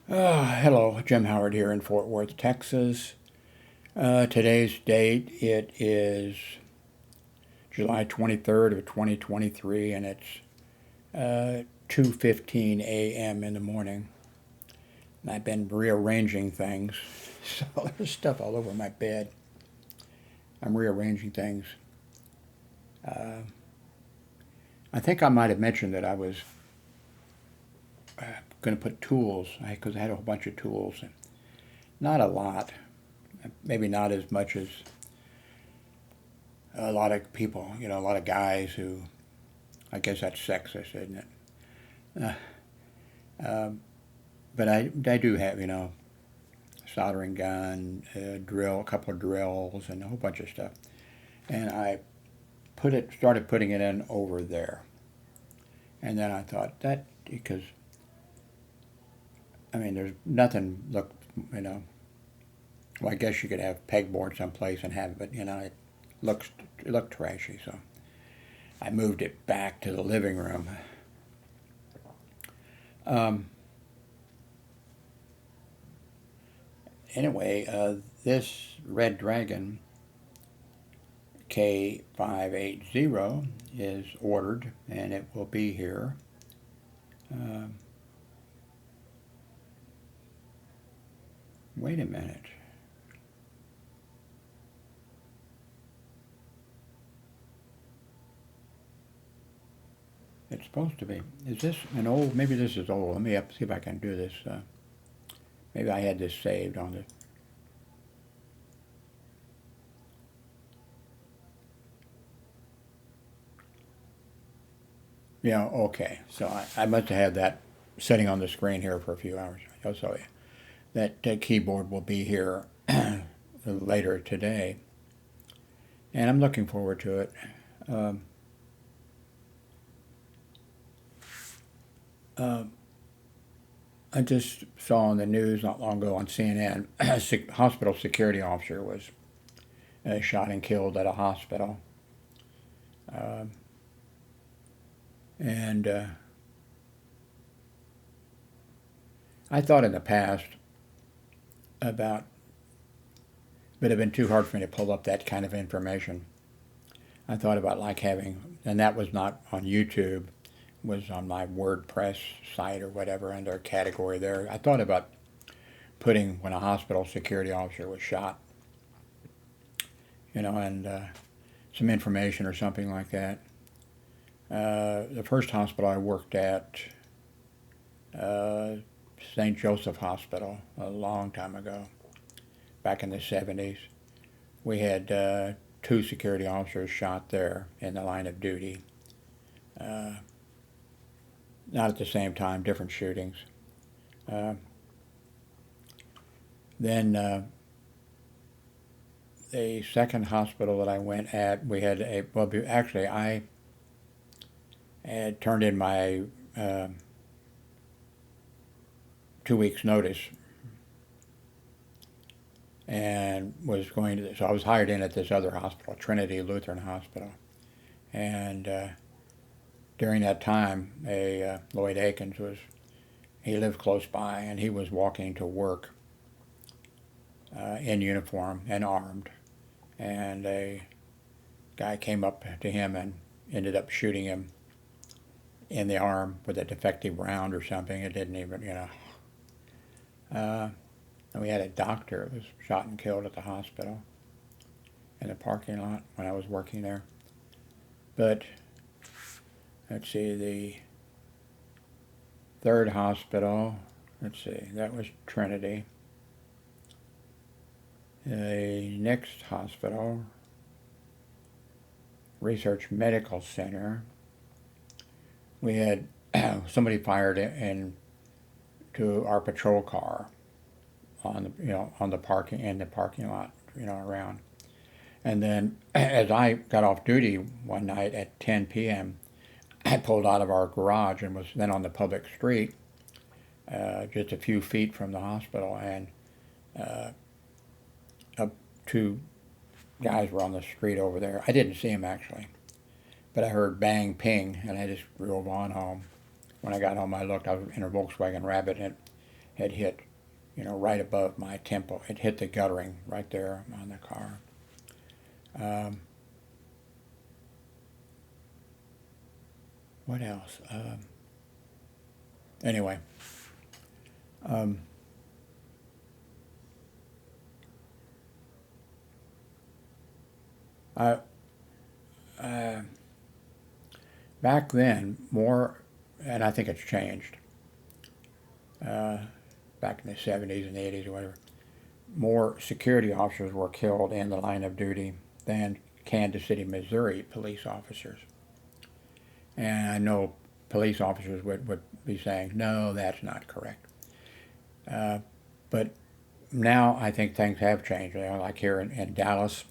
Hello, Jim Howard here in Fort Worth, Texas. Today's date, it is July 23rd of 2023, and it's 2:15 a.m. in the morning. And I've been rearranging things, so there's stuff all over my bed. I'm rearranging things. Uh, I think I might have mentioned that I was going to put tools, because I had a whole bunch of tools, and not a lot, maybe not as much as a lot of people, a lot of guys who, I guess that's sexist, isn't it? Um, but I do have, soldering gun, drill, a couple of drills, and a whole bunch of stuff. And I started putting it in over there. And then I thought because, I mean, there's nothing, look, you know, well, I guess you could have pegboard someplace and have it, but, looks, it looked trashy. So I moved it back to the living room. Um, anyway, this Red Dragon K580 is ordered and it will be here. Um, Wait a minute. It's supposed to be. Is this an old? Maybe this is old. Let me see if I can do this. Maybe I had this saved on the. Yeah, okay. So I must have had that sitting on the screen here for a few hours. So that keyboard will be here later today, and I'm looking forward to it. Um, uh, I just saw on the news not long ago on CNN, a hospital security officer was shot and killed at a hospital. Um, and I thought in the past about, but it would have been too hard for me to pull up that kind of information. I thought about like having, and that was not on YouTube, was on my WordPress site or whatever under a category there. I thought about putting when a hospital security officer was shot, and some information or something like that. The first hospital I worked at, uh, St. Joseph Hospital, a long time ago, back in the 70s. We had two security officers shot there in the line of duty. Uh, Not at the same time, different shootings. Uh, then the second hospital that I went at, we had well, actually, I had turned in my uh, 2 weeks' notice and was going to, so I was hired in at this other hospital, Trinity Lutheran Hospital. And during that time, Lloyd Akins he lived close by and he was walking to work in uniform and armed. And a guy came up to him and ended up shooting him in the arm with a defective round or something. It didn't even. Uh, and we had a doctor who was shot and killed at the hospital in the parking lot when I was working there. But let's see, the third hospital, that was Trinity. The next hospital, Research Medical Center, we had somebody fired into our patrol car on the parking lot, around. And then as I got off duty one night at 10 p.m., I pulled out of our garage and was then on the public street, just a few feet from the hospital, and uh, two guys were on the street over there. I didn't see them actually, but I heard bang, ping, and I just drove on home. When I got home, I looked. I was in a Volkswagen Rabbit, and had hit, right above my temple. It hit the guttering right there on the car. What else? Anyway, um, I, uh, back then, more, and I think it's changed, uh, back in the 70s and 80s or whatever, more security officers were killed in the line of duty than Kansas City, Missouri police officers. And I know police officers would be saying, no, that's not correct. But now I think things have changed. Like here in Dallas,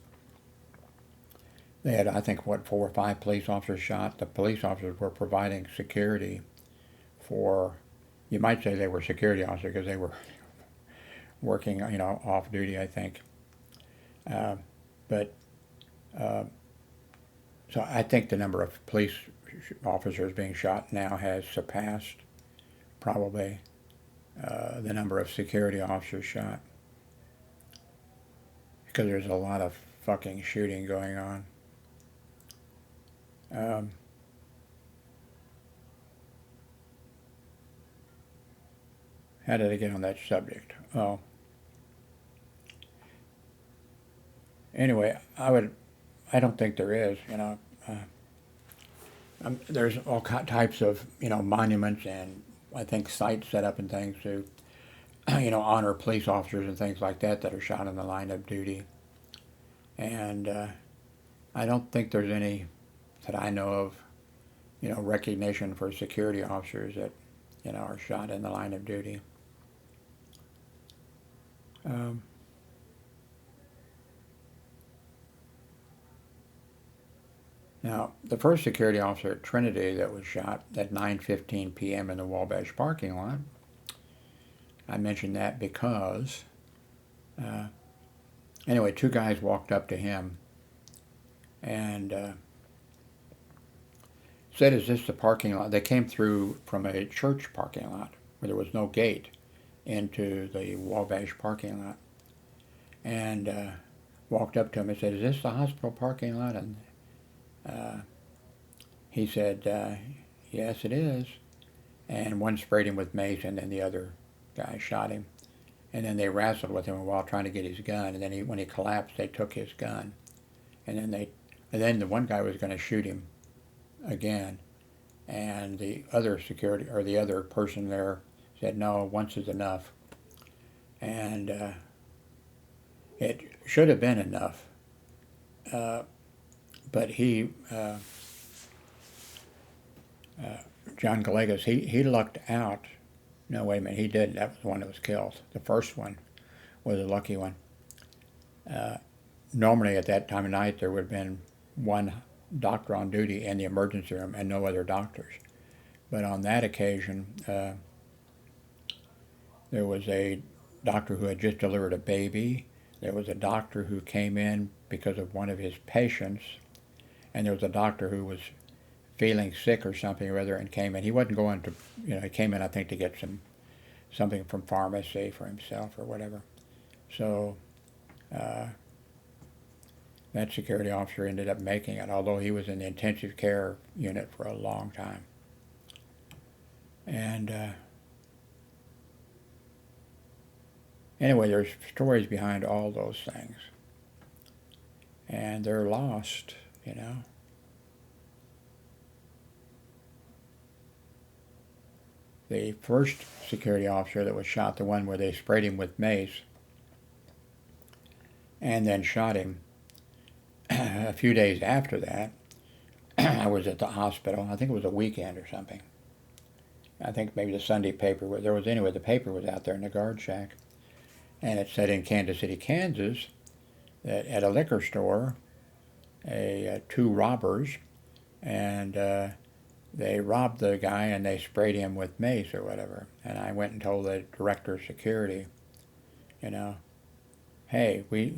they had, I think, 4 or 5 police officers shot. The police officers were providing security for, you might say they were security officers because they were working, off duty, I think. Uh, but so I think the number of police officers being shot now has surpassed probably the number of security officers shot, because there's a lot of fucking shooting going on. Um, how did I get on that subject? Oh, anyway, I don't think there is, there's all types of, monuments and I think sites set up and things to, honor police officers and things like that are shot in the line of duty. And I don't think there's any that I know of, recognition for security officers that, are shot in the line of duty. Um, Now, the first security officer at Trinity that was shot at 9:15 p.m. in the Wabash parking lot, I mentioned that because, uh, anyway, 2 guys walked up to him and said, is this the parking lot? They came through from a church parking lot where there was no gate into the Wabash parking lot, and walked up to him and said, is this the hospital parking lot? And he said, yes, it is. And one sprayed him with mace, and then the other guy shot him. And then they wrestled with him while trying to get his gun. And then when he collapsed, they took his gun. And then the one guy was going to shoot him again. And the other security, or the other person there, said, no, once is enough. And it should have been enough. But John Gallegos, he lucked out. No, wait a minute, he didn't. That was the one that was killed. The first one was a lucky one. Normally at that time of night there would have been one doctor on duty in the emergency room and no other doctors. But on that occasion, there was a doctor who had just delivered a baby. There was a doctor who came in because of one of his patients. And there was a doctor who was feeling sick or something or other and came in. He wasn't going to, he came in, I think, to get something from pharmacy for himself or whatever. So that security officer ended up making it, although he was in the intensive care unit for a long time. And anyway, there's stories behind all those things. And they're lost, The first security officer that was shot, the one where they sprayed him with mace and then shot him, a few days after that, I was at the hospital. I think it was a weekend or something. I think maybe the Sunday paper, the paper was out there in the guard shack. And it said in Kansas City, Kansas, that at a liquor store, 2 robbers, and they robbed the guy and they sprayed him with mace or whatever. And I went and told the director of security, hey, we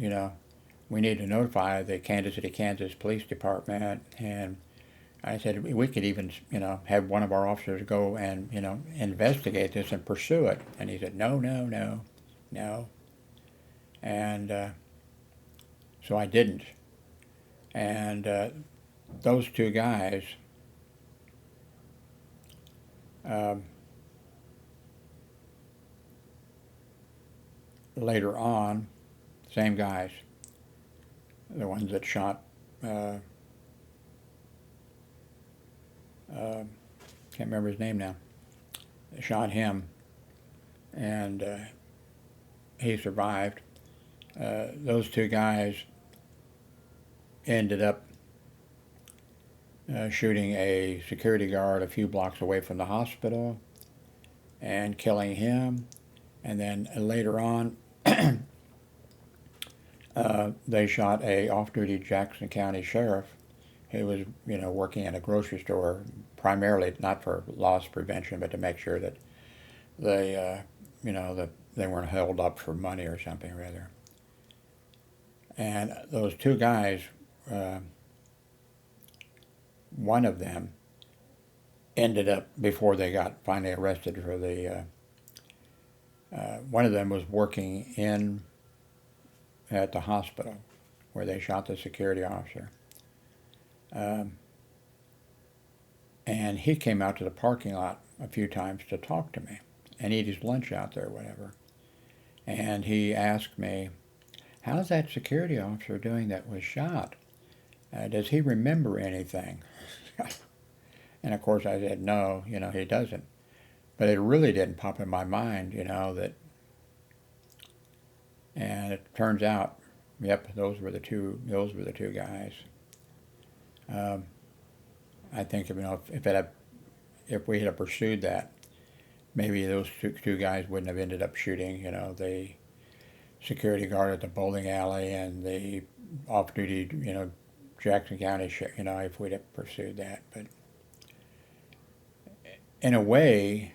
need to notify the Kansas City, Kansas Police Department and I said, we could even, have one of our officers go and, investigate this and pursue it. And he said, no, no, no, no. And so I didn't. And those two guys, um, later on, same guys, the ones that shot, uh, can't remember his name now, they shot him, and he survived. Those two guys ended up shooting a security guard a few blocks away from the hospital and killing him. And then later on, they shot a off-duty Jackson County sheriff who was, working in a grocery store, primarily not for loss prevention, but to make sure that they, that they weren't held up for money or something or other. And those two guys, one of them ended up, before they got finally arrested for the, one of them was working at the hospital where they shot the security officer. And he came out to the parking lot a few times to talk to me and eat his lunch out there or whatever. And he asked me, how's that security officer doing that was shot? Does he remember anything? And of course I said, no, he doesn't. But it really didn't pop in my mind, that, and it turns out, yep, those were the two guys. I think, if we had pursued that, maybe those two guys wouldn't have ended up shooting, the security guard at the bowling alley and the off-duty, Jackson County, if we'd have pursued that. But in a way,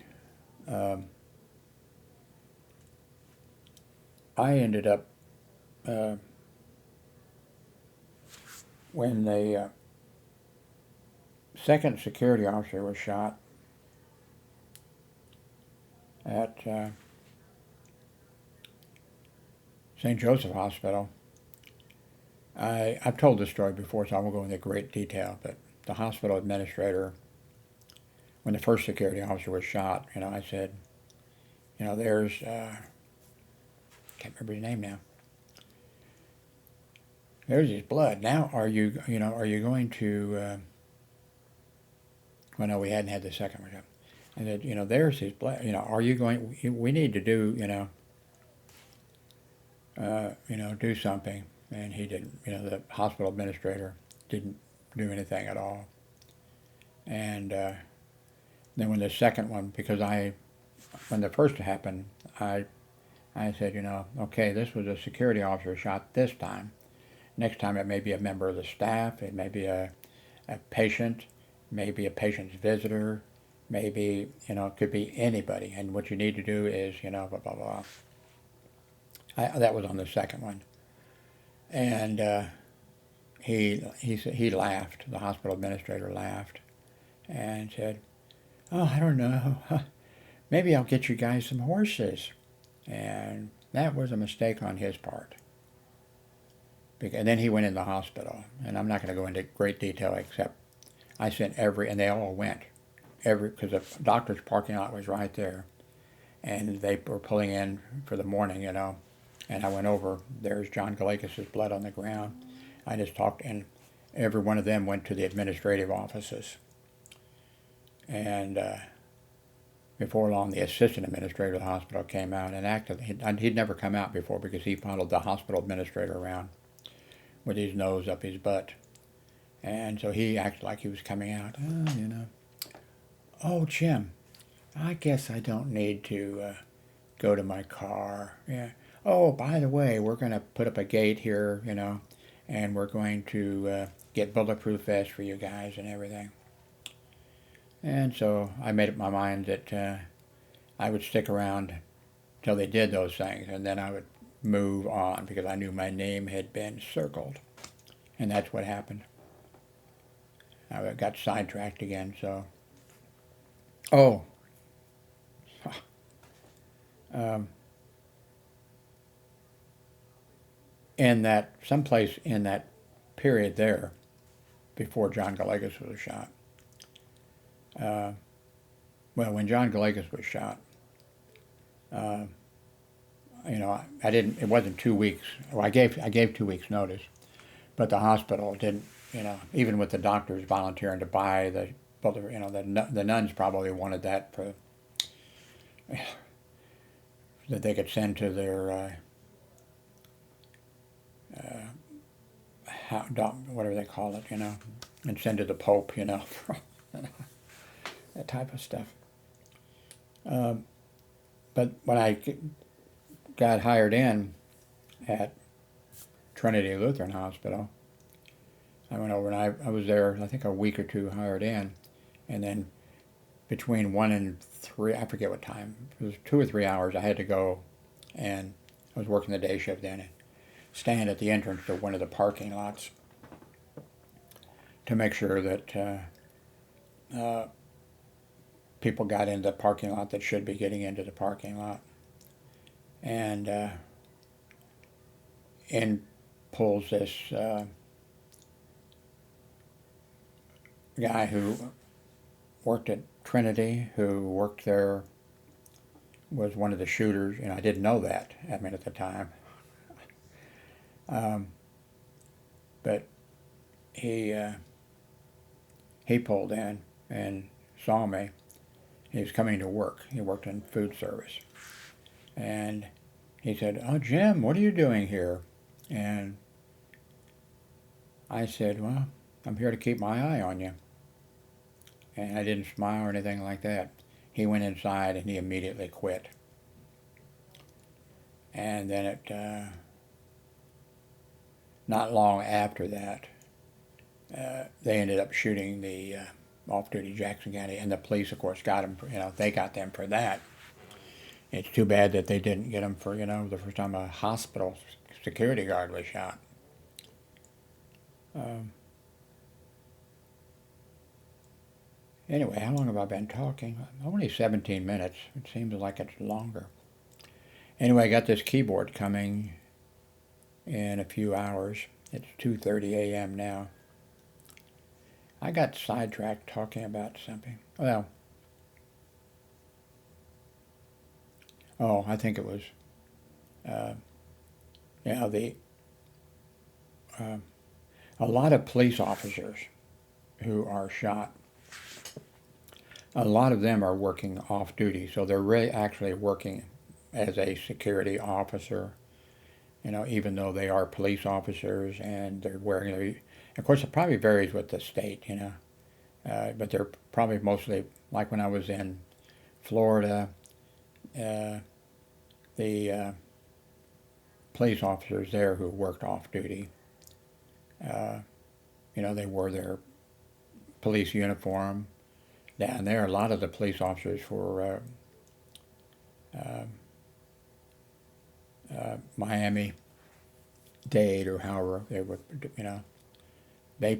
I ended up, when the second security officer was shot at St. Joseph Hospital, I've told this story before, so I won't go into great detail, but the hospital administrator, when the first security officer was shot, I said, there's, can't remember his name now. There's his blood. Now, are you going to, well, no, we hadn't had the second one. I said, there's his blood. Are you going, we need to do, do something. And he didn't, the hospital administrator didn't do anything at all. And then when the second one, because when the first happened, I said, okay, this was a security officer shot this time. Next time it may be a member of the staff, it may be a patient, maybe a patient's visitor, maybe, it could be anybody. And what you need to do is, blah, blah, blah. That was on the second one. And he laughed, the hospital administrator laughed, and said, oh, I don't know, maybe I'll get you guys some horses. And that was a mistake on his part. And then he went in the hospital, and I'm not going to go into great detail, except I sent and they all went, because the doctor's parking lot was right there, and they were pulling in for the morning, and I went over, there's John Galakis' blood on the ground. I just talked, and every one of them went to the administrative offices. And before long, the assistant administrator of the hospital came out and acted. He'd never come out before because he followed the hospital administrator around with his nose up his butt. And so he acted like he was coming out. Oh, Jim, I guess I don't need to go to my car. Yeah. Oh, by the way, we're going to put up a gate here, and we're going to get bulletproof vests for you guys and everything. And so I made up my mind that I would stick around till they did those things, and then I would move on because I knew my name had been circled. And that's what happened. I got sidetracked again. So, oh, um, in that someplace in that period there, before John Galegas was shot. Uh, well, when John Galegas was shot, uh, I didn't. It wasn't 2 weeks. Well, I gave 2 weeks notice, but the hospital didn't. Even with the doctors volunteering to buy the nuns probably wanted that for that they could send to their whatever they call it, and send to the Pope, that type of stuff. But when I got hired in at Trinity Lutheran Hospital, I went over and I was there, I think a week or two hired in, and then between 1 and 3, I forget what time, it was 2 or 3 hours, I had to go, and I was working the day shift then, and stand at the entrance to one of the parking lots to make sure that people got into the parking lot that should be getting into the parking lot. And in pulls this guy who worked at Trinity, who worked there, was one of the shooters. I didn't know that, at the time. But he pulled in and saw me. He was coming to work. He worked in food service. And he said, "Oh, Jim, what are you doing here?" And I said, "Well, I'm here to keep my eye on you." And I didn't smile or anything like that. He went inside and he immediately quit. And then not long after that, they ended up shooting the off-duty Jackson County, and the police, of course, got them. They got them for that. It's too bad that they didn't get them for the first time a hospital security guard was shot. Anyway, how long have I been talking? Only 17 minutes. It seems like it's longer. Anyway, I got this keyboard coming in a few hours. It's 2:30 a.m. now. I got sidetracked talking about something. Well, I think it was, a lot of police officers who are shot, a lot of them are working off duty, so they're really actually working as a security officer, even though they are police officers and they're wearing their, of course it probably varies with the state, but they're probably mostly, like when I was in Florida, the police officers there who worked off duty, they wore their police uniform. Down there, a lot of the police officers for Miami-Dade or however they would, they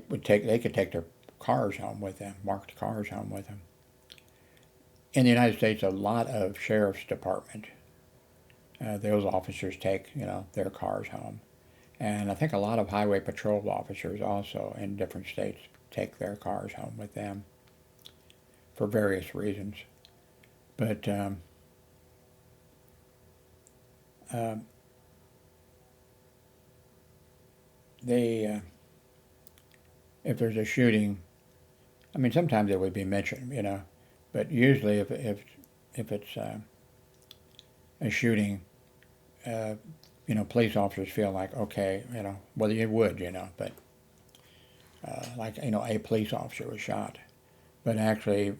could take their cars home with them, marked cars home with them. In the United States, a lot of sheriff's department, those officers take, their cars home. And I think a lot of highway patrol officers also in different states take their cars home with them for various reasons. But they, if there's a shooting, sometimes it would be mentioned, but usually if it's a shooting, police officers feel like, okay, well, you would, but like, a police officer was shot, but actually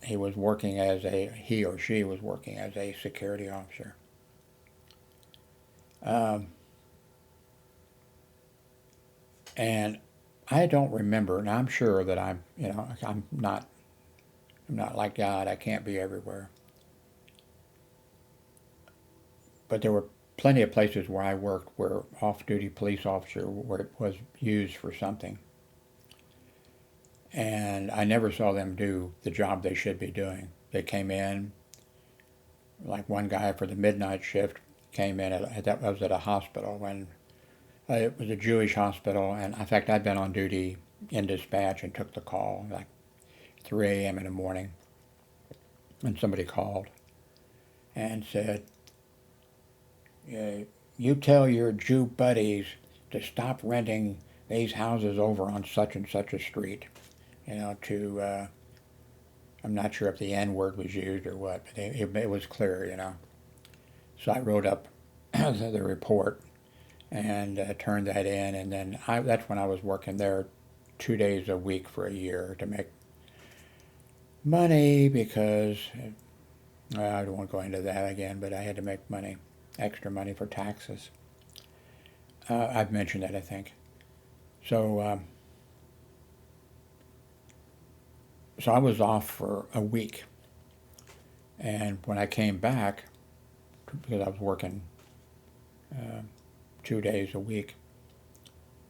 he or she was working as a security officer. And I don't remember, and I'm sure that I'm not like God, I can't be everywhere. But there were plenty of places where I worked where off-duty police officer where it was used for something. and I never saw them do the job they should be doing. They came in, like one guy for the midnight shift came in, that was at a hospital when it was a Jewish hospital, and in fact I'd been on duty in dispatch and took the call like 3 a.m. in the morning, and somebody called and said, yeah, you tell your Jew buddies to stop renting these houses over on such and such a street, I'm not sure if the N word was used or what, but it was clear. So I wrote up the report and turned that in, and then that's when I was working there 2 days a week for a year to make money because I don't want to go into that again, but I had to make money, extra money for taxes. I've mentioned that, I think. So I was off for a week, and when I came back, because I was working 2 days a week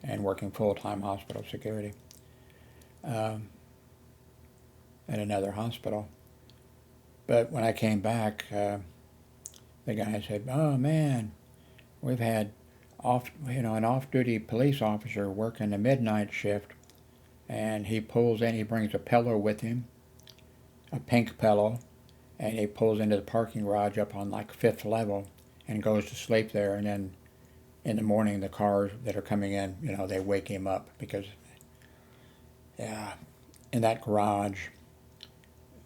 and working full-time hospital security at another hospital. But when I came back, the guy said, "Oh man, we've had an off-duty police officer working the midnight shift, and he pulls in. He brings a pillow with him, a pink pillow, and he pulls into the parking garage up on like 5th level, and goes to sleep there. And then in the morning, the cars that are coming in, they wake him up because, in that garage,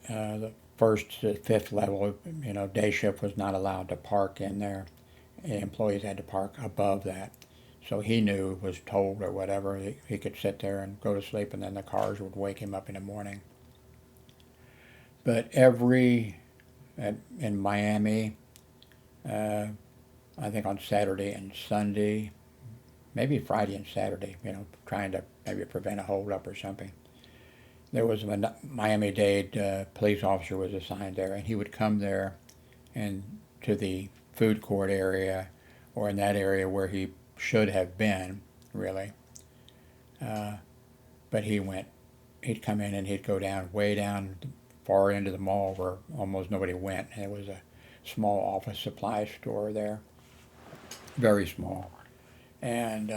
the 1st to 5th level, day shift was not allowed to park in there. The employees had to park above that. So he knew, was told or whatever, he could sit there and go to sleep, and then the cars would wake him up in the morning. But in Miami, I think on Saturday and Sunday, maybe Friday and Saturday, trying to maybe prevent a holdup or something, there was a Miami-Dade police officer was assigned there, and he would come there and to the food court area, or in that area where he should have been, really. But he'd come in and he'd go way down far into the mall where almost nobody went. And it was a small office supply store there, very small. And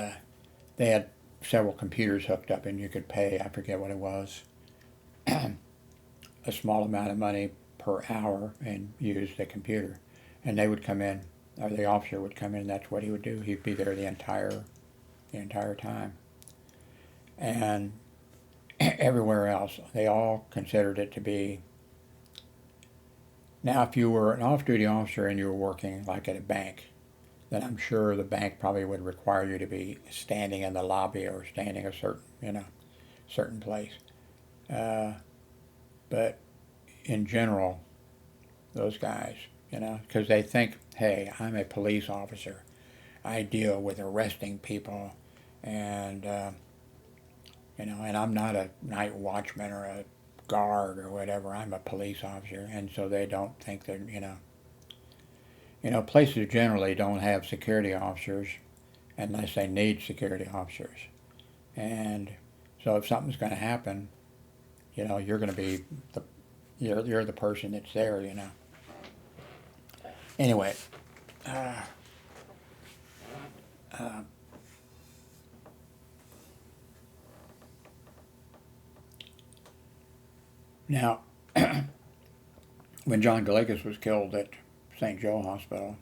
they had several computers hooked up, and you could pay, I forget what it was, a small amount of money per hour and use the computer. And they would come in, or the officer would come in, and that's what he would do. He'd be there the entire time. And everywhere else, they all considered it to be. Now, if you were an off-duty officer and you were working like at a bank, then I'm sure the bank probably would require you to be standing in the lobby or standing a certain place. But in general, those guys, because they think, hey, I'm a police officer. I deal with arresting people, and and I'm not a night watchman or a guard or whatever. I'm a police officer, and so they don't think that places generally don't have security officers unless they need security officers, and so if something's going to happen, you're going to be you're the person that's there, Anyway, now, when John Galegas was killed at St. Joe Hospital,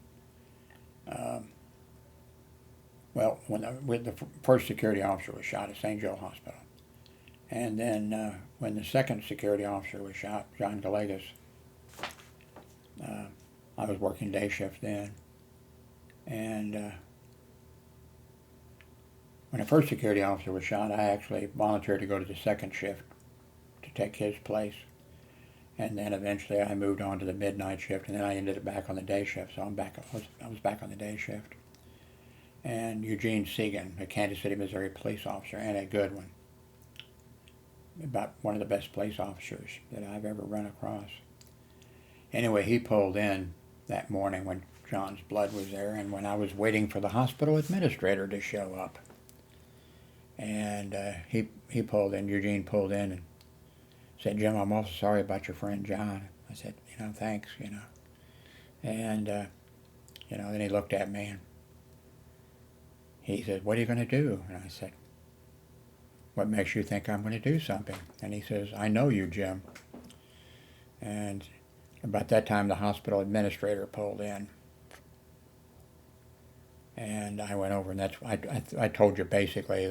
when the first security officer was shot at St. Joe Hospital, and then when the second security officer was shot, John Galegas, I was working day shift then, and when the first security officer was shot, I actually volunteered to go to the second shift to take his place, and then eventually I moved on to the midnight shift, and then I ended up back on the day shift, so I was back on the day shift. And Eugene Segan, a Kansas City, Missouri police officer, and a good one, about one of the best police officers that I've ever run across. Anyway, he pulled in that morning when John's blood was there, and when I was waiting for the hospital administrator to show up. And he pulled in, Eugene pulled in, and said, Jim, I'm awful sorry about your friend John. I said, thanks, And, then he looked at me and he said, what are you going to do? And I said, what makes you think I'm going to do something? And he says, I know you, Jim. And about that time, the hospital administrator pulled in. And I went over, and I told you basically,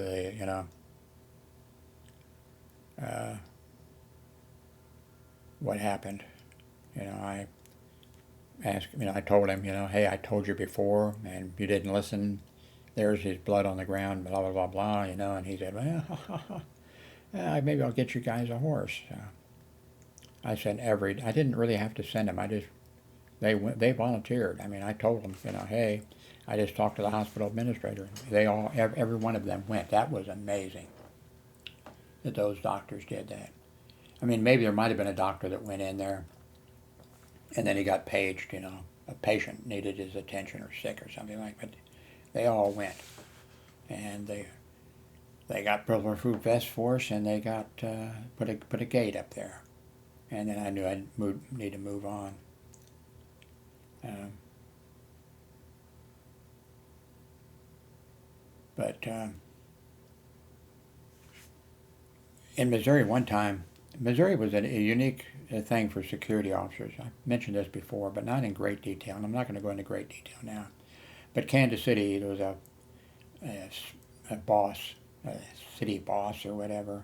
what happened. I asked, I told him, hey, I told you before, and you didn't listen. There's his blood on the ground, blah, blah, blah, blah, and he said, well, maybe I'll get you guys a horse. I sent I didn't really have to send them. They volunteered. I told them, hey, I just talked to the hospital administrator. Every one of them went. That was amazing that those doctors did that. Maybe there might have been a doctor that went in there and then he got paged, a patient needed his attention or sick or something like that. But they all went. And they got bulletproof vests for us, and they got put a gate up there. And then I knew I'd need to move on. But in Missouri one time, Missouri was a unique thing for security officers. I mentioned this before, but not in great detail, and I'm not going to go into great detail now. But Kansas City, there was a boss, a city boss or whatever,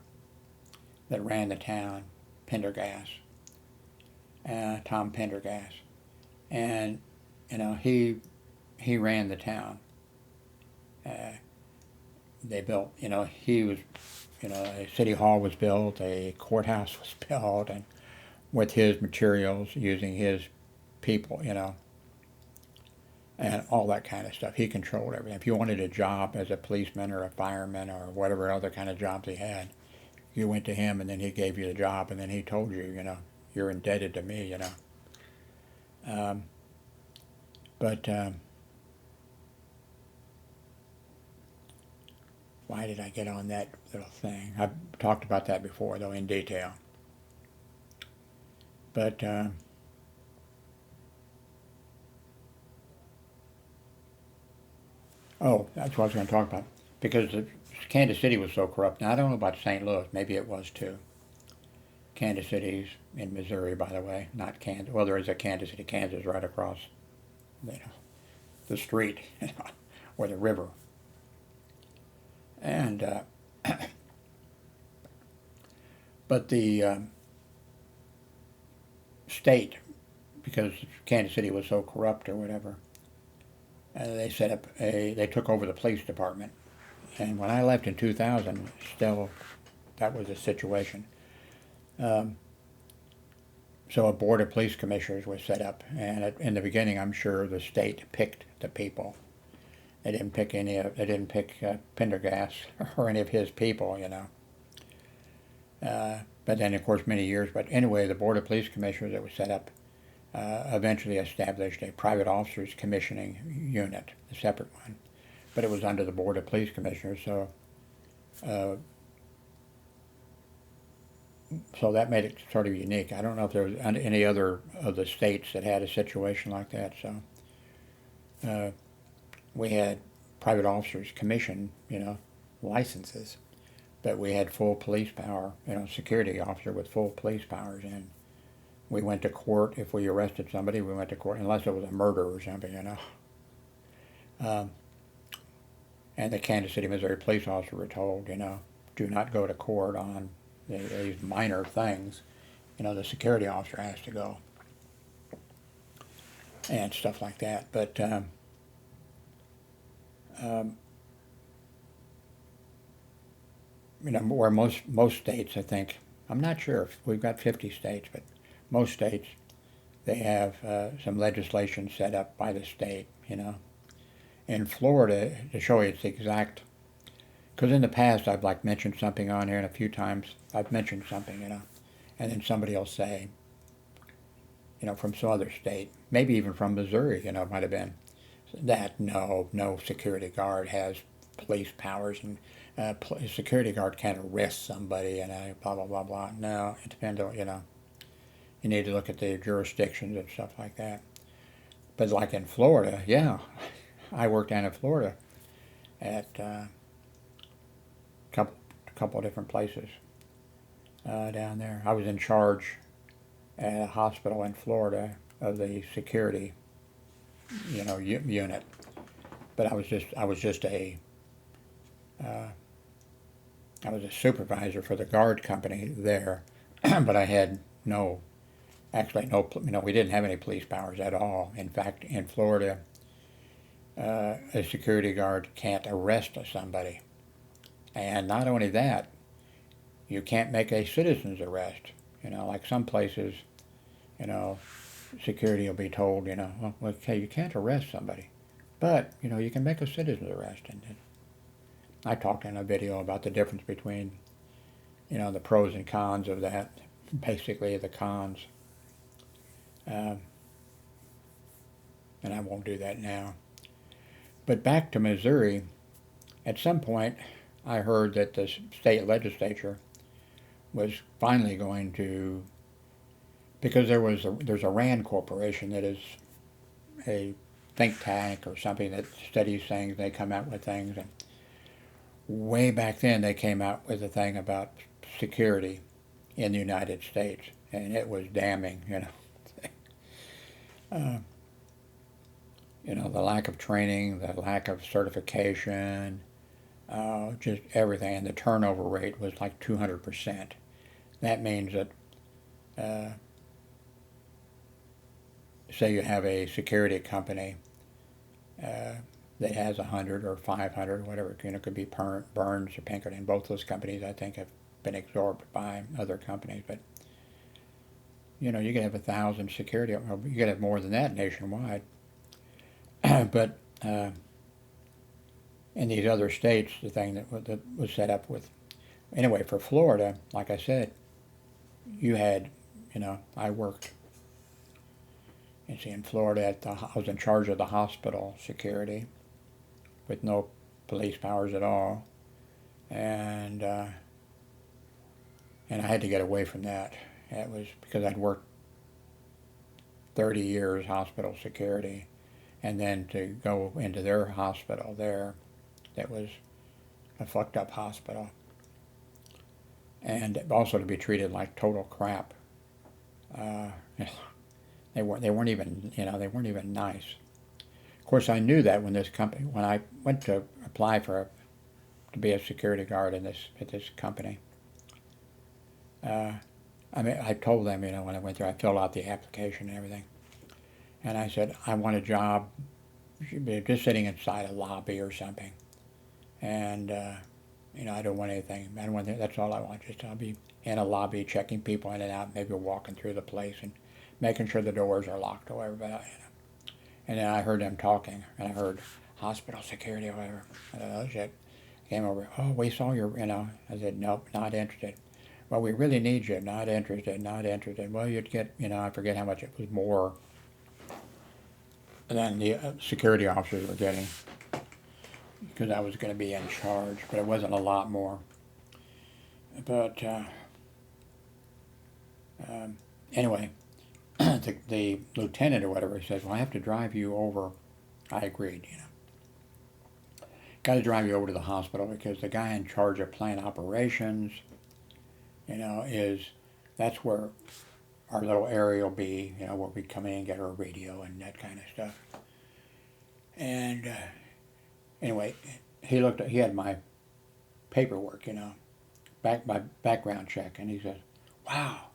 that ran the town, Pendergast, Tom Pendergast. And, he ran the town. They built, he was, a city hall was built, a courthouse was built, and with his materials, using his people, and all that kind of stuff. He controlled everything. If you wanted a job as a policeman or a fireman or whatever other kind of jobs he had, you went to him and then he gave you the job and then he told you, you're indebted to me, But why did I get on that little thing? I've talked about that before, though, in detail. But that's what I was going to talk about. Because Kansas City was so corrupt. Now, I don't know about St. Louis. Maybe it was, too. Kansas City's in Missouri, by the way, not Kansas. Well, there is a Kansas City, Kansas, right across the street, or the river. And, but the state, because Kansas City was so corrupt or whatever, they set up they took over the police department. And when I left in 2000, still, that was the situation. So a board of police commissioners was set up, and in the beginning, I'm sure the state picked the people. They didn't pick Pendergast or any of his people, But then, of course, many years. But anyway, the board of police commissioners that was set up eventually established a private officers commissioning unit, a separate one. But it was under the board of police commissioners, so that made it sort of unique. I don't know if there was any other of the states that had a situation like that. So we had private officers commission, licenses, but we had full police power, security officer with full police powers, and we went to court. If we arrested somebody, we went to court, unless it was a murder or something, And the Kansas City, Missouri police officers were told, do not go to court on these minor things. The security officer has to go. And stuff like that. But where most states, I think, I'm not sure if we've got 50 states, but most states, they have some legislation set up by the state, In Florida, to show you its exact, because in the past I've mentioned something on here, and a few times I've mentioned something, and then somebody will say, from some other state, maybe even from Missouri, it might have been, that no security guard has police powers, and A security guard can't arrest somebody and blah blah blah blah. No, it depends on you need to look at the jurisdictions and stuff like that. But like in Florida, yeah, I worked down in Florida at couple couple of different places down there. I was in charge at a hospital in Florida of the security, unit. But uh, I was a supervisor for the guard company there, but I had we didn't have any police powers at all. In fact, in Florida, a security guard can't arrest somebody. And not only that, you can't make a citizen's arrest. Like some places, you know, security will be told, well, okay, you can't arrest somebody, but, you can make a citizen's arrest. And I talked in a video about the difference between, the pros and cons of that. Basically, the cons. Um, and I won't do that now. But back to Missouri, at some point, I heard that the state legislature was finally going to, because there's a RAND corporation that is a think tank or something that studies things. They come out with things, and way back then they came out with a thing about security in the United States, and it was damning. uh, the lack of training, the lack of certification, just everything, and the turnover rate was like 200%. That means that, say you have a security company that has 100 or 500 or whatever, it could be Burns or Pinkerton. Both those companies, I think, have been absorbed by other companies, but you could have 1,000 security, or you could have more than that nationwide. But in these other states, the thing that was set up with, anyway, for Florida, like I said, you had, I worked, in Florida I was in charge of the hospital security with no police powers at all, and I had to get away from that. It was because I'd worked 30 years hospital security, and then to go into their hospital there, that was a fucked up hospital, and also to be treated like total crap. Uh, they weren't even nice. Of course, I knew that when I went to apply to be a security guard at this company. I told them, when I went there, I filled out the application and everything, and I said I want a job, just sitting inside a lobby or something, and I don't want anything. I don't want that's all I want. Just I'll be in a lobby checking people in and out, maybe walking through the place and making sure the doors are locked or whatever. But and then I heard them talking, and I heard hospital security or whatever. I thought, oh shit. Came over. Oh, we saw your. I said nope, not interested. Well, we really need you. Not interested. Not interested. Well, you'd get. I forget how much it was more than the security officers were getting, because I was going to be in charge, but it wasn't a lot more. But anyway, the lieutenant or whatever says, well, I have to drive you over. I agreed, Got to drive you over to the hospital because the guy in charge of plant operations, that's where our little area will be, where we'd come in and get our radio and that kind of stuff. And anyway, he had my paperwork, my background check, and he says, wow,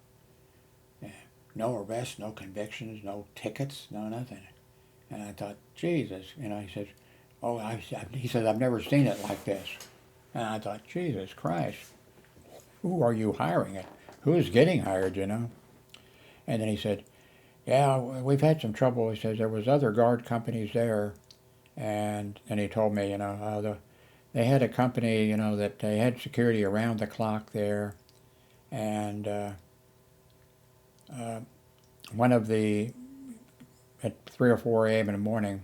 no arrests, no convictions, no tickets, no nothing. And I thought, Jesus, he says, oh, he says, I've never seen it like this. And I thought, Jesus Christ, who are you hiring it? Who is getting hired, And then he said, yeah, we've had some trouble. He says, there was other guard companies there. And he told me, they had a company, that they had security around the clock there. And one of at 3 or 4 a.m. in the morning,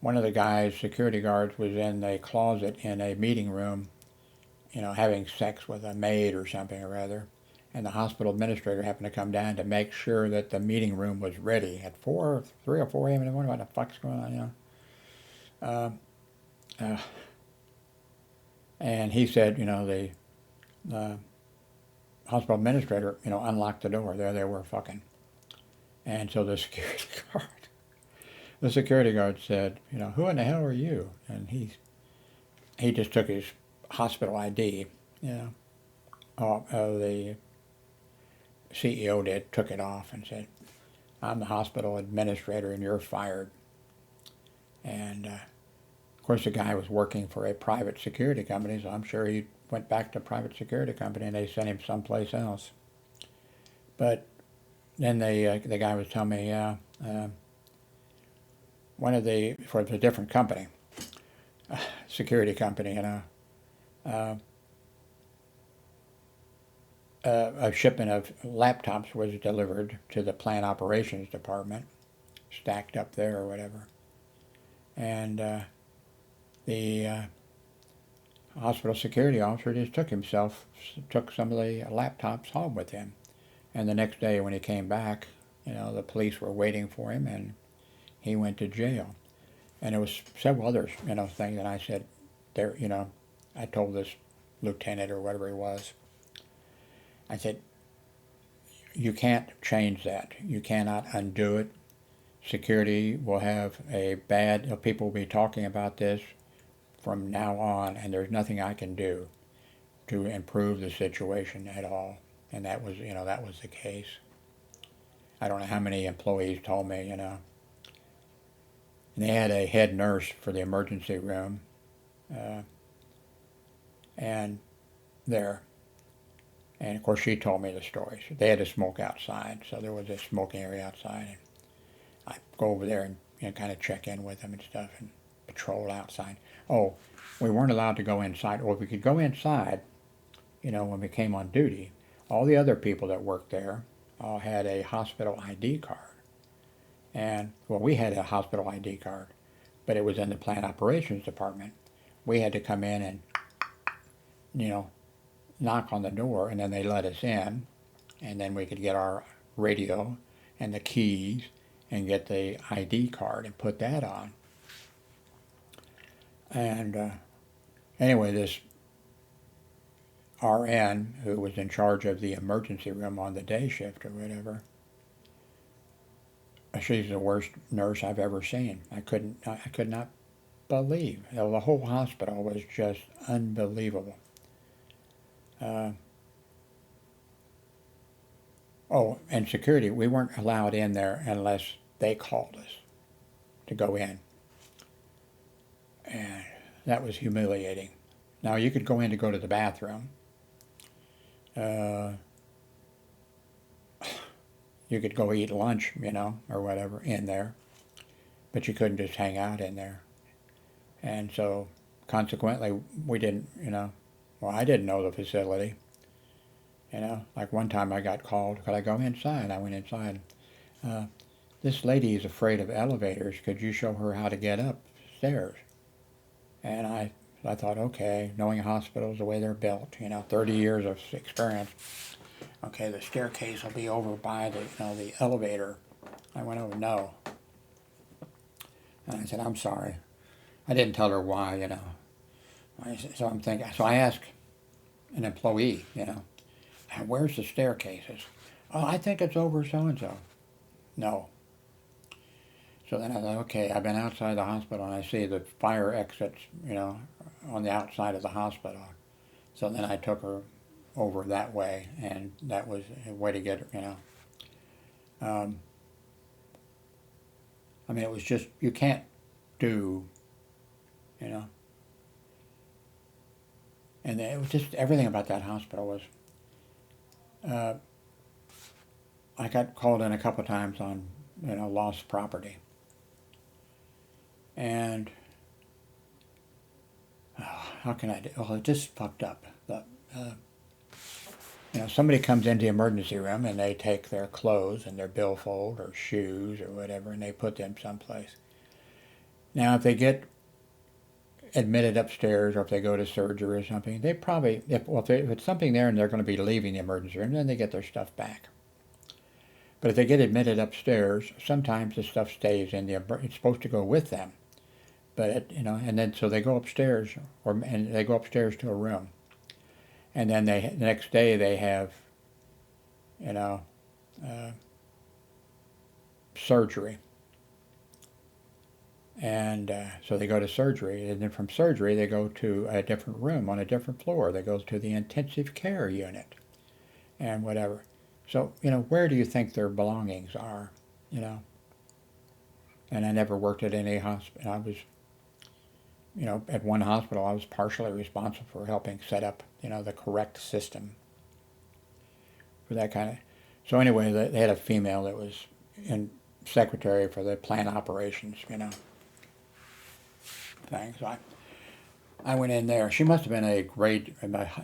one of the guys, security guards, was in a closet in a meeting room, having sex with a maid or something or other. And the hospital administrator happened to come down to make sure that the meeting room was ready at 3 or 4 a.m. in the morning. What the fuck's going on, Uh, uh, and he said, the hospital administrator, unlocked the door. There they were fucking. And so the security guard said, who in the hell are you? And he just took his hospital ID, the CEO took it off and said, I'm the hospital administrator and you're fired. And of course the guy was working for a private security company, so I'm sure he went back to a private security company and they sent him someplace else. But then the guy was telling me, for a different company, security company, a shipment of laptops was delivered to the plant operations department, stacked up there or whatever. And the hospital security officer just took some of the laptops home with him. And the next day when he came back, the police were waiting for him and he went to jail. And there was several others, things that I said there, I told this lieutenant or whatever he was, I said, you can't change that. You cannot undo it. Security will have people will be talking about this from now on, and there's nothing I can do to improve the situation at all. And that was the case. I don't know how many employees told me, And they had a head nurse for the emergency room, and there. And of course she told me the story. So they had to smoke outside, so there was a smoking area outside. And I go over there and kind of check in with them and stuff and patrol outside. Oh, we weren't allowed to go inside. Well, we could go inside, when we came on duty. All the other people that worked there all had a hospital ID card. And, well, we had a hospital ID card, but it was in the plant operations department. We had to come in and, knock on the door, and then they let us in, and then we could get our radio and the keys and get the ID card and put that on. And anyway, this RN who was in charge of the emergency room on the day shift or whatever, she's the worst nurse I've ever seen. I could not believe. The whole hospital was just unbelievable. And security, we weren't allowed in there unless they called us to go in. And that was humiliating. Now, you could go in to go to the bathroom. You could go eat lunch, or whatever, in there. But you couldn't just hang out in there. And so, consequently, we didn't, I didn't know the facility. Like one time I got called, could I go inside? I went inside. This lady is afraid of elevators. Could you show her how to get upstairs? And I thought, okay, knowing hospitals, the way they're built, 30 years of experience. Okay, the staircase will be over by the elevator. I went over, no. And I said, I'm sorry. I didn't tell her why, So I asked an employee, where's the staircases? Oh, I think it's over so-and-so. No. So then I thought, okay, I've been outside the hospital and I see the fire exits, on the outside of the hospital. So then I took her over that way, and that was a way to get her, it was just, you can't do, and it was just, everything about that hospital was, I got called in a couple of times on, lost property. And how can I do? Oh, it just fucked up. Somebody comes into the emergency room and they take their clothes and their billfold or shoes or whatever, and they put them someplace. Now, if they get admitted upstairs or if they go to surgery or something, they probably, if it's something there and they're going to be leaving the emergency room, then they get their stuff back. But if they get admitted upstairs, sometimes the stuff stays in it's supposed to go with them. But and then so they go upstairs, and they go upstairs to a room, and then the next day they have, you know, uh, surgery. And so they go to surgery, and then from surgery they go to a different room on a different floor. They go to the intensive care unit and whatever. So, where do you think their belongings are, you know? And I never worked at any hospital. I was, at one hospital I was partially responsible for helping set up, the correct system for that kind of. So anyway, they had a female that was in secretary for the plant operations, thing. So I went in there. She must have been a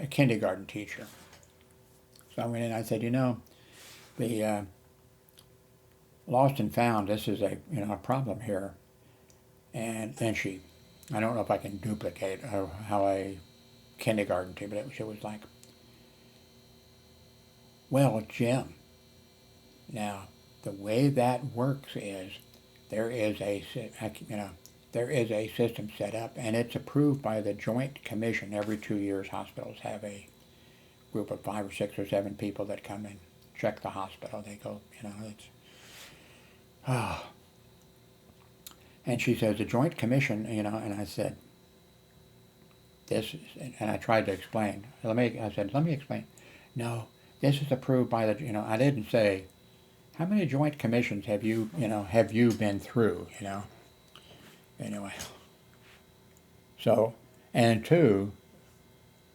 kindergarten teacher. So I went in and I said, the lost and found, this is a problem here. And then I don't know if I can duplicate how a kindergarten teacher, but she was like, well, Jim, now the way that works is there is a system set up, and it's approved by the Joint Commission. Every 2 years, hospitals have a group of 5 or 6 or 7 people that come and check the hospital. They go, it's, And she says, the Joint Commission, and I said, and I tried to explain. Let me explain. No, this is approved by the, I didn't say, how many Joint Commissions have you been through, Anyway. So, and 2,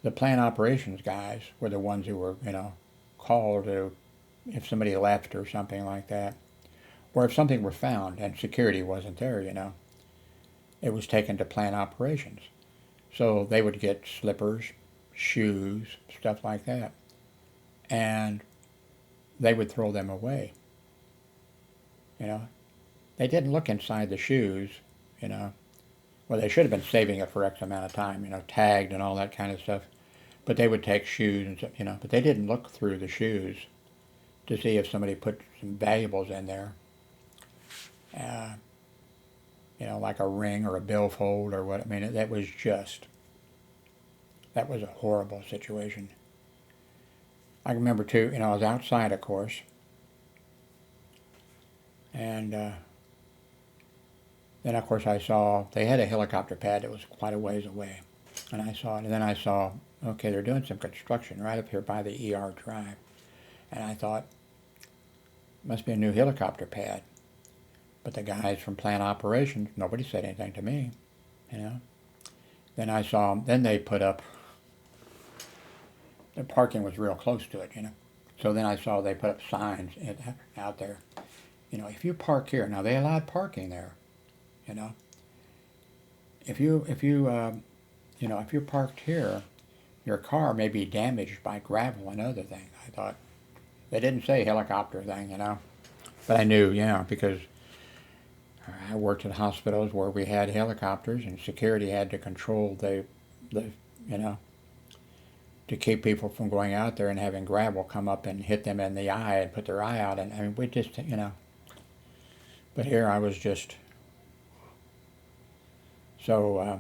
the plant operations guys were the ones who were, called to, if somebody left or something like that, or if something were found and security wasn't there, it was taken to plant operations. So they would get slippers, shoes, stuff like that, and they would throw them away. They didn't look inside the shoes, Well, they should have been saving it for X amount of time, tagged and all that kind of stuff. But they would take shoes and stuff, but they didn't look through the shoes to see if somebody put some valuables in there. Like a ring or a billfold or what. I mean, that was a horrible situation. I remember too, I was outside, of course, and then of course I saw, they had a helicopter pad that was quite a ways away, and I saw it, and then I saw, okay, they're doing some construction right up here by the ER drive, and I thought, must be a new helicopter pad. But the guys from plant operations, nobody said anything to me, Then I saw them, then they put up, the parking was real close to it, So then I saw they put up signs out there, if you park here, now they allowed parking there, If you parked here, your car may be damaged by gravel and other things. I thought, they didn't say helicopter thing, But I knew, because I worked at hospitals where we had helicopters and security had to control the to keep people from going out there and having gravel come up and hit them in the eye and put their eye out. And I mean, we just, But here I was just, so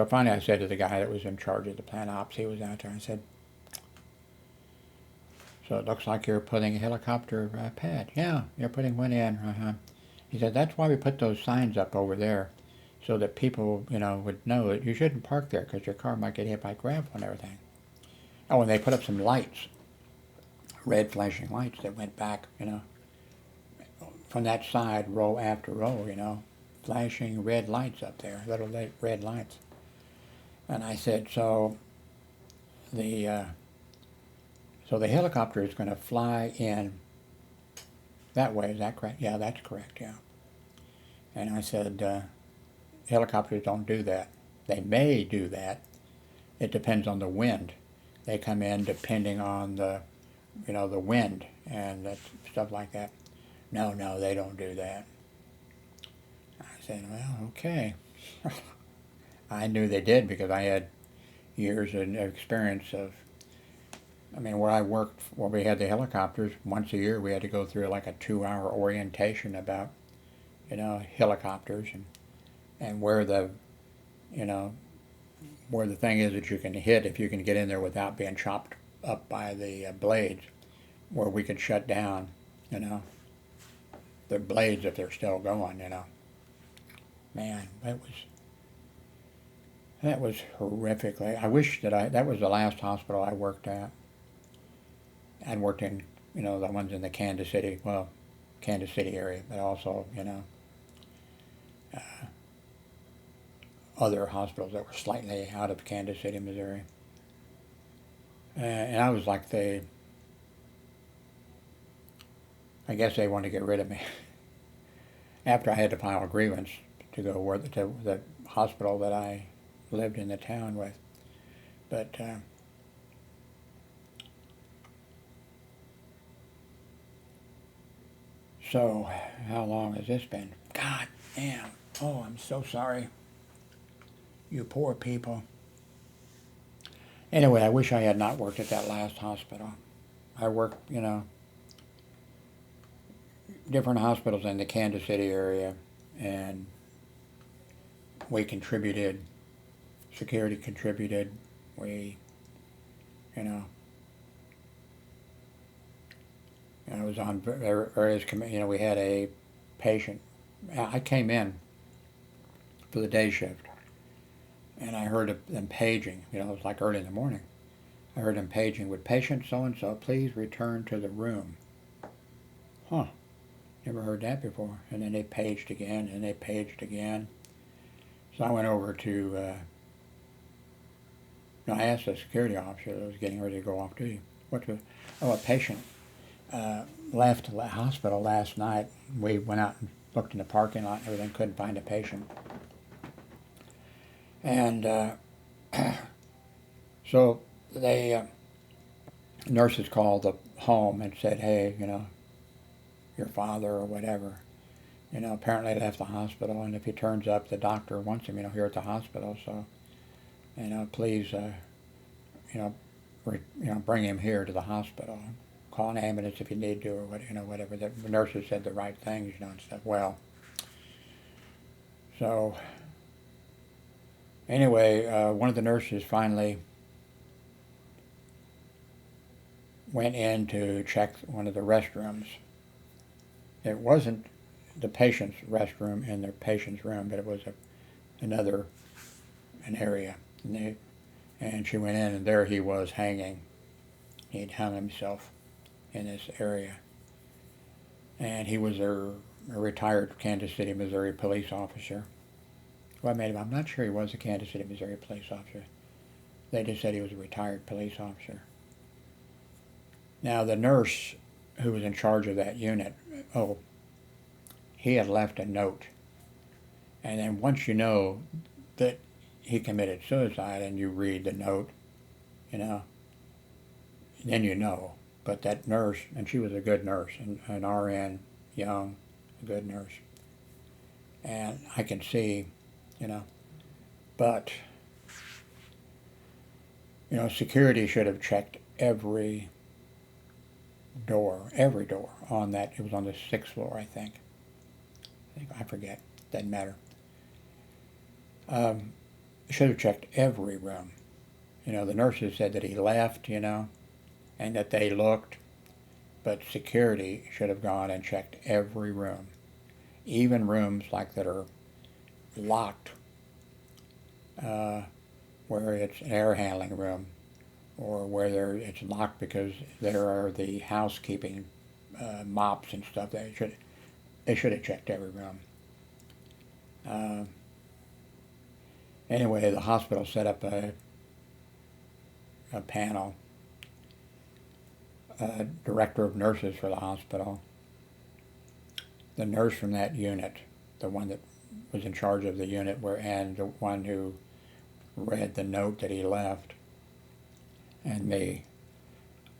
finally I said to the guy that was in charge of the plant ops, he was out there, I said, so it looks like you're putting a helicopter pad. Yeah, you're putting one in. He said, that's why we put those signs up over there, so that people, would know that you shouldn't park there because your car might get hit by gravel and everything. Oh, and they put up some lights, red flashing lights that went back, from that side, row after row, flashing red lights up there, little red lights. And I said, so the helicopter is going to fly in that way, is that correct? Yeah, that's correct, yeah. And I said, helicopters don't do that. They may do that. It depends on the wind. They come in depending on the wind and stuff like that. No, they don't do that. I said, well, okay. I knew they did because I had years of experience of, I mean, where I worked, where we had the helicopters, once a year we had to go through like a 2 hour orientation about, helicopters and where the, you know, where the thing is that you can hit if you can get in there without being chopped up by the blades, where we could shut down, you know, the blades if they're still going. Man, that was horrifically. I wish that was the last hospital I worked at. I'd worked in, the ones in the Kansas City area, but also, other hospitals that were slightly out of Kansas City, Missouri. And I was like I guess they wanted to get rid of me after I had to file a grievance to go to the hospital that I lived in the town with. But so, how long has this been? God damn. Oh, I'm so sorry. You poor people. Anyway, I wish I had not worked at that last hospital. I worked, different hospitals in the Kansas City area, and we contributed, security contributed, we, you know, I was on various, we had a patient. I came in for the day shift, and I heard them paging. It was like early in the morning. I heard them paging, "Would patient so-and-so please return to the room?" Huh, never heard that before. And then they paged again, and they paged again. So I went over to, I asked the security officer that was getting ready to go off duty, a patient left the hospital last night. We went out and looked in the parking lot and everything, couldn't find a patient. And so nurses called the home and said, "Hey, your father or whatever, apparently left the hospital, and if he turns up, the doctor wants him, here at the hospital, so, please, bring him here to the hospital. Call an ambulance if you need to, or whatever." The nurses said the right things, and stuff. Well, so anyway, one of the nurses finally went in to check one of the restrooms. It wasn't the patient's restroom in the patient's room, but it was an area. And she went in, and there he was hanging. He'd hung himself in this area. And he was a retired Kansas City, Missouri police officer. Well, I'm not sure he was a Kansas City, Missouri police officer. They just said he was a retired police officer. Now, the nurse who was in charge of that unit, he had left a note. And then once you know that he committed suicide and you read the note, then you know. But that nurse, and she was a good nurse, an RN, young, a good nurse. And I can see, but, security should have checked every door on that. It was on the 6th floor, I think. I forget. Doesn't matter. Should have checked every room. The nurses said that he left, and that they looked, but security should have gone and checked every room, even rooms like that are locked, where it's an air handling room, or where it's locked because there are the housekeeping mops and stuff. They should have checked every room. Anyway, the hospital set up a panel, director of nurses for the hospital, the nurse from that unit, the one that was in charge of the unit, and the one who read the note that he left, and me,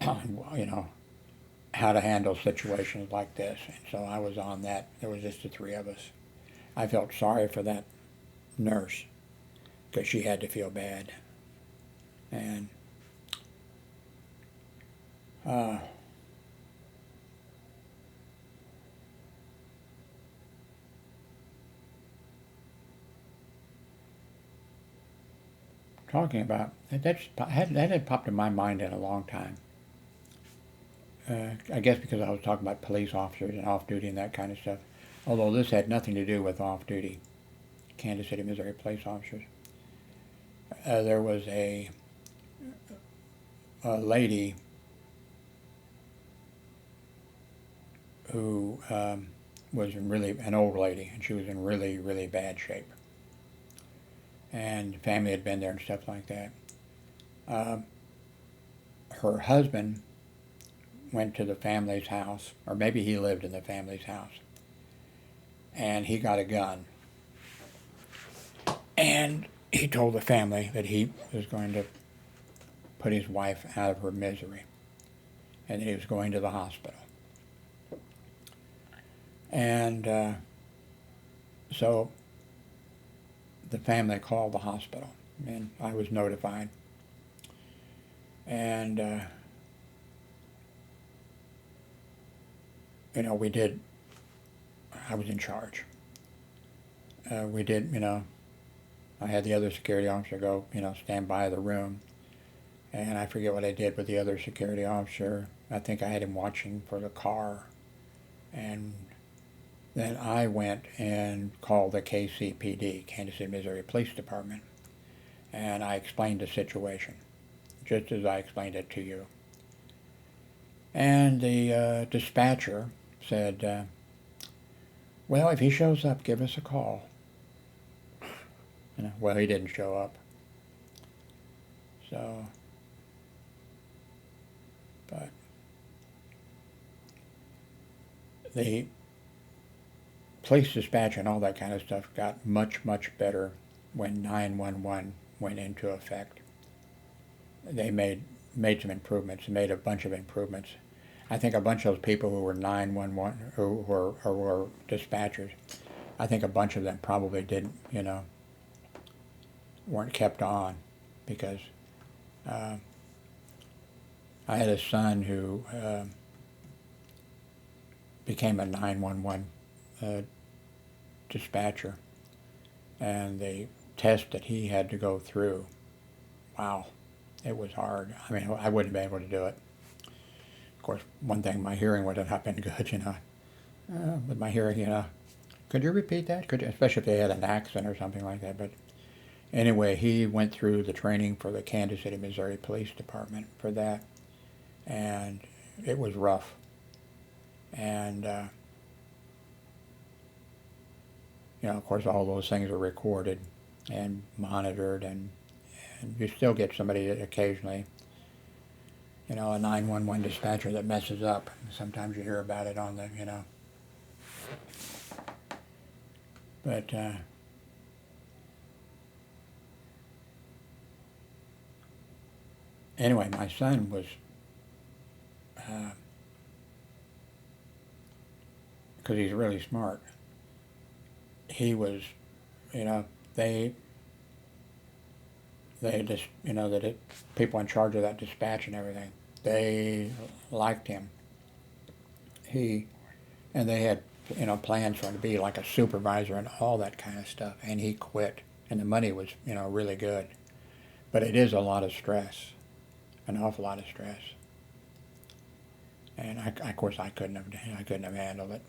on, how to handle situations like this. And so I was on that. There was just the three of us. I felt sorry for that nurse, because she had to feel bad. And talking about that had popped in my mind in a long time. I guess because I was talking about police officers and off duty and that kind of stuff. Although this had nothing to do with off duty Kansas City, Missouri police officers. There was a lady who was an old lady, and she was in really, really bad shape. And the family had been there and stuff like that. Her husband went to the family's house, or maybe he lived in the family's house, and he got a gun. And he told the family that he was going to put his wife out of her misery, and that he was going to the hospital. And so the family called the hospital, and I was notified. And, I was in charge. I had the other security officer go, stand by the room. And I forget what I did with the other security officer. I think I had him watching for the car. And then I went and called the KCPD, Kansas City, Missouri Police Department. And I explained the situation, just as I explained it to you. And the dispatcher said, well, if he shows up, give us a call. Well, he didn't show up. So, but the police dispatch and all that kind of stuff got much, much better when 911 went into effect. They made some improvements, made a bunch of improvements. I think a bunch of those people who were 911, who were dispatchers, I think a bunch of them probably didn't, weren't kept on, because I had a son who became a 911 dispatcher, and the test that he had to go through, wow, it was hard. I mean, I wouldn't have been able to do it. Of course, one thing, my hearing would have not been good, with my hearing, could you repeat that? Especially if they had an accent or something like that. But anyway, he went through the training for the Kansas City, Missouri Police Department for that, and it was rough. And, of course, all those things are recorded and monitored, and you still get somebody that occasionally, a 911 dispatcher that messes up. Sometimes you hear about it on the, But, anyway, my son was, because he's really smart, he was, they just, people in charge of that dispatch and everything, they liked him. And they had, plans for him to be like a supervisor and all that kind of stuff, and he quit. And the money was, really good. But it is a lot of stress, an awful lot of stress. And of course, I couldn't have handled it.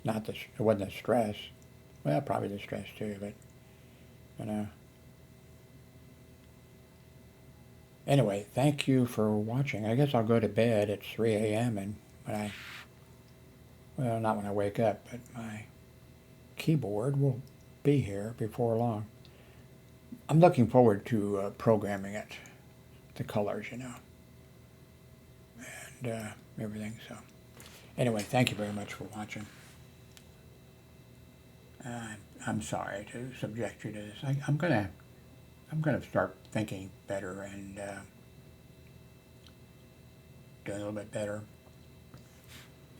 It wasn't the stress. Well, probably the stress too, but, Anyway, thank you for watching. I guess I'll go to bed. It's 3 a.m. and not when I wake up, but my keyboard will be here before long. I'm looking forward to programming it, the colors, and everything. So, anyway, thank you very much for watching. I'm sorry to subject you to this. I'm gonna start thinking better and doing a little bit better.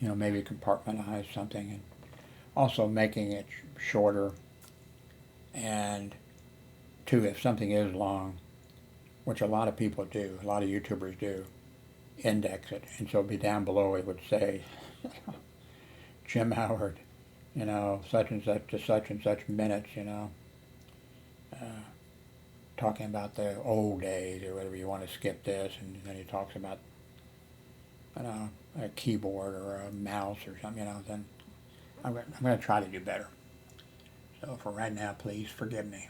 Maybe compartmentalize something, and also making it shorter and too, if something is long, which a lot of people do, a lot of YouTubers do, index it, and so it'd be down below. It would say, Jim Howard, such and such minutes, talking about the old days or whatever. You want to skip this, and then he talks about, a keyboard or a mouse or something, then I'm going to try to do better. So for right now, please forgive me.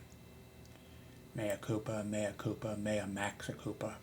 Mea culpa, mea culpa, mea maxa culpa.